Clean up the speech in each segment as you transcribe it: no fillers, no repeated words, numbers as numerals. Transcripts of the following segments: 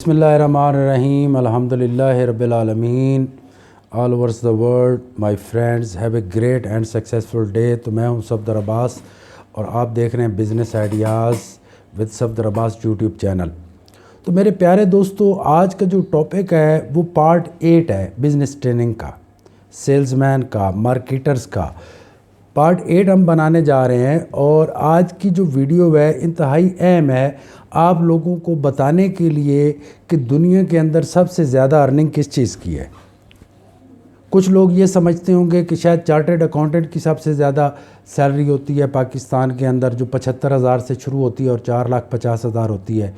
بسم اللہ الرحمن الرحیم الحمدللہ رب العالمین all over the world my friends have a great and successful day. تو میں ہوں صفدر عباس اور آپ دیکھ رہے ہیں business ideas with Safdar Abbas YouTube channel. تو میرے پیارے دوستو، آج کا جو ٹاپک ہے وہ پارٹ 8 ہے بزنس ٹریننگ کا، سیلز مین کا، مارکیٹرز کا۔ پارٹ 8 ہم بنانے جا رہے ہیں اور آج کی جو ویڈیو ہے انتہائی اہم ہے آپ لوگوں کو بتانے کے لیے کہ دنیا کے اندر سب سے زیادہ ارننگ کس چیز کی ہے۔ کچھ لوگ یہ سمجھتے ہوں گے کہ شاید چارٹرڈ اکاؤنٹنٹ کی سب سے زیادہ سیلری ہوتی ہے پاکستان کے اندر، جو 75,000 سے شروع ہوتی ہے اور 4,50,000 ہوتی ہے۔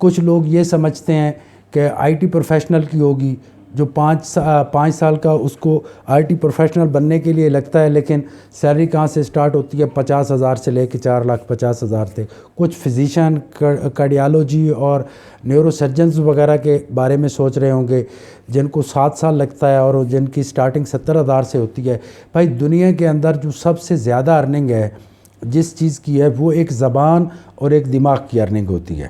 کچھ لوگ یہ سمجھتے ہیں کہ آئی ٹی پروفیشنل کی ہوگی، جو 5 سال کا اس کو آئی ٹی پروفیشنل بننے کے لیے لگتا ہے، لیکن سیلری کہاں سے سٹارٹ ہوتی ہے؟ 50,000 سے لے کے 4,50,000 تک۔ کچھ فزیشین، کارڈیالوجی اور نیورو سرجنز وغیرہ کے بارے میں سوچ رہے ہوں گے جن کو 7 سال لگتا ہے اور جن کی سٹارٹنگ 70,000 سے ہوتی ہے۔ بھائی، دنیا کے اندر جو سب سے زیادہ ارننگ ہے جس چیز کی ہے وہ ایک زبان اور ایک دماغ کی ارننگ ہوتی ہے،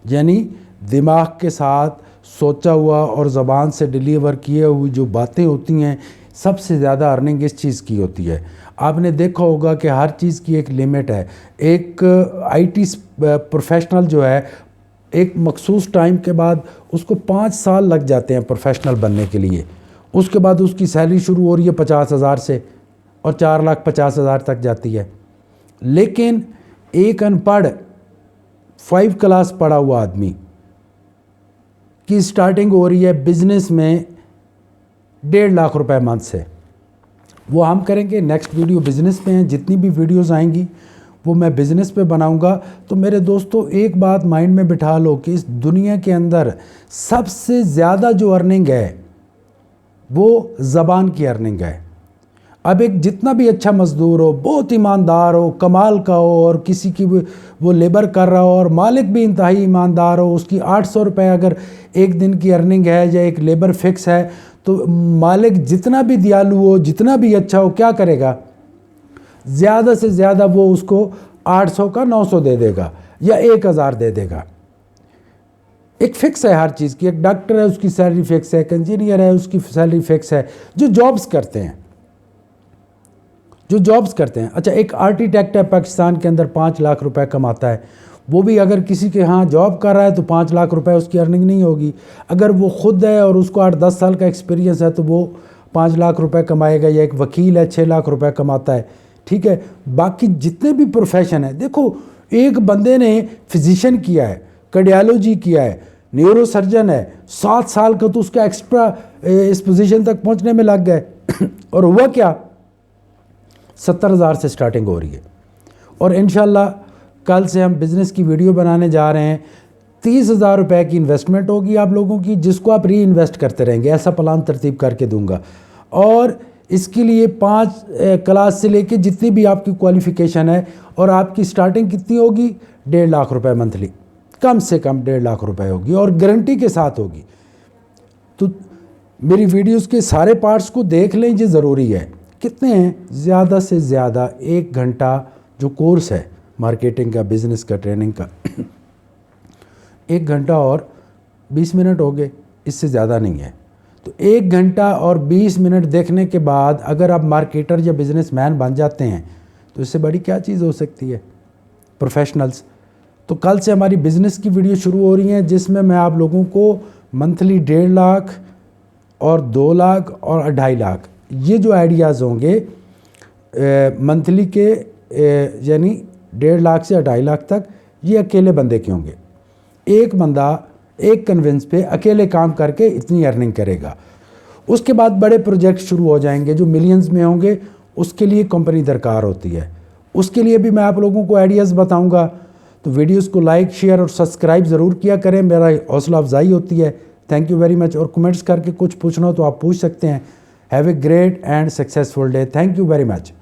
یعنی دماغ کے ساتھ سوچا ہوا اور زبان سے ڈیلیور کیے ہوئی جو باتیں ہوتی ہیں، سب سے زیادہ ارننگ اس چیز کی ہوتی ہے۔ آپ نے دیکھا ہوگا کہ ہر چیز کی ایک لیمٹ ہے۔ ایک آئی ٹی پروفیشنل جو ہے ایک مخصوص ٹائم کے بعد اس کو 5 سال لگ جاتے ہیں پروفیشنل بننے کے لیے، اس کے بعد اس کی سیلری شروع ہو رہی ہے 50,000 سے اور 4,50,000 تک جاتی ہے۔ لیکن ایک ان پڑھ 5 کلاس پڑھا ہوا آدمی کی سٹارٹنگ ہو رہی ہے بزنس میں 1.5 لاکھ روپے منتھ سے۔ وہ ہم کریں گے نیکسٹ ویڈیو بزنس پہ ہیں، جتنی بھی ویڈیوز آئیں گی وہ میں بزنس پہ بناؤں گا۔ تو میرے دوستو، ایک بات مائنڈ میں بٹھا لو کہ اس دنیا کے اندر سب سے زیادہ جو ارننگ ہے وہ زبان کی ارننگ ہے۔ اب ایک جتنا بھی اچھا مزدور ہو، بہت ایماندار ہو، کمال کا ہو، اور کسی کی وہ لیبر کر رہا ہو اور مالک بھی انتہائی ایماندار ہو، اس کی 800 روپے اگر ایک دن کی ارننگ ہے یا ایک لیبر فکس ہے، تو مالک جتنا بھی دیالو ہو، جتنا بھی اچھا ہو، کیا کرے گا؟ زیادہ سے زیادہ وہ اس کو 800 کا 900 دے دے گا یا 1,000 دے دے گا۔ ایک فکس ہے ہر چیز کی۔ ایک ڈاکٹر ہے، اس کی سیلری فکس ہے، ایک انجینئر ہے، اس کی سیلری فکس ہے، جو جابز کرتے ہیں۔ اچھا، ایک آرکیٹیکٹ ہے پاکستان کے اندر 5 لاکھ روپے کماتا ہے، وہ بھی اگر کسی کے ہاں جاب کر رہا ہے تو 5 لاکھ روپے اس کی ارننگ نہیں ہوگی۔ اگر وہ خود ہے اور اس کو 8-10 سال کا ایکسپیرینس ہے تو وہ 5 لاکھ روپے کمائے گا، یا ایک وکیل ہے 6 لاکھ روپے کماتا ہے، ٹھیک ہے۔ باقی جتنے بھی پروفیشن ہیں، دیکھو ایک بندے نے فزیشین کیا ہے، کارڈیالوجی کیا ہے، نیورو سرجن ہے، 7 سال کا تو اس کا ایکسٹرا اس پوزیشن تک پہنچنے میں لگ گئے اور ہوا کیا؟ 70,000 سے سٹارٹنگ ہو رہی ہے۔ اور انشاءاللہ کل سے ہم بزنس کی ویڈیو بنانے جا رہے ہیں۔ 30,000 روپے کی انویسٹمنٹ ہوگی آپ لوگوں کی، جس کو آپ ری انویسٹ کرتے رہیں گے۔ ایسا پلان ترتیب کر کے دوں گا، اور اس کے لیے 5 کلاس سے لے کے جتنی بھی آپ کی کوالیفیکیشن ہے، اور آپ کی سٹارٹنگ کتنی ہوگی؟ 1.5 لاکھ روپے منتھلی، کم سے کم 1.5 لاکھ روپے ہوگی اور گارنٹی کے ساتھ ہوگی۔ تو میری ویڈیوز کے سارے پارٹس کو دیکھ لیں، یہ ضروری ہے۔ کتنے ہیں؟ زیادہ سے زیادہ 1 گھنٹہ جو کورس ہے مارکیٹنگ کا، بزنس کا، ٹریننگ کا، 1 گھنٹہ اور 20 منٹ ہو گئے، اس سے زیادہ نہیں ہے۔ تو 1 گھنٹہ اور 20 منٹ دیکھنے کے بعد اگر آپ مارکیٹر یا بزنس مین بن جاتے ہیں تو اس سے بڑی کیا چیز ہو سکتی ہے؟ پروفیشنلز۔ تو کل سے ہماری بزنس کی ویڈیو شروع ہو رہی ہیں، جس میں آپ لوگوں کو منتھلی 1.5 لاکھ اور 2 لاکھ اور 2.5 لاکھ یہ جو آئیڈیاز ہوں گے منتھلی کے، یعنی 1.5 لاکھ سے 2.5 لاکھ تک، یہ اکیلے بندے کے ہوں گے۔ ایک بندہ ایک کنونس پہ اکیلے کام کر کے اتنی ارننگ کرے گا۔ اس کے بعد بڑے پروجیکٹ شروع ہو جائیں گے جو ملینز میں ہوں گے، اس کے لیے کمپنی درکار ہوتی ہے۔ اس کے لیے بھی میں آپ لوگوں کو آئیڈیاز بتاؤں گا۔ تو ویڈیوز کو لائک، شیئر اور سبسکرائب ضرور کیا کریں، میرا حوصلہ افزائی ہوتی ہے۔ Thank you very much. اور کمنٹس کر کے کچھ پوچھنا ہو تو آپ پوچھ سکتے ہیں۔ Have a great and successful day. Thank you very much.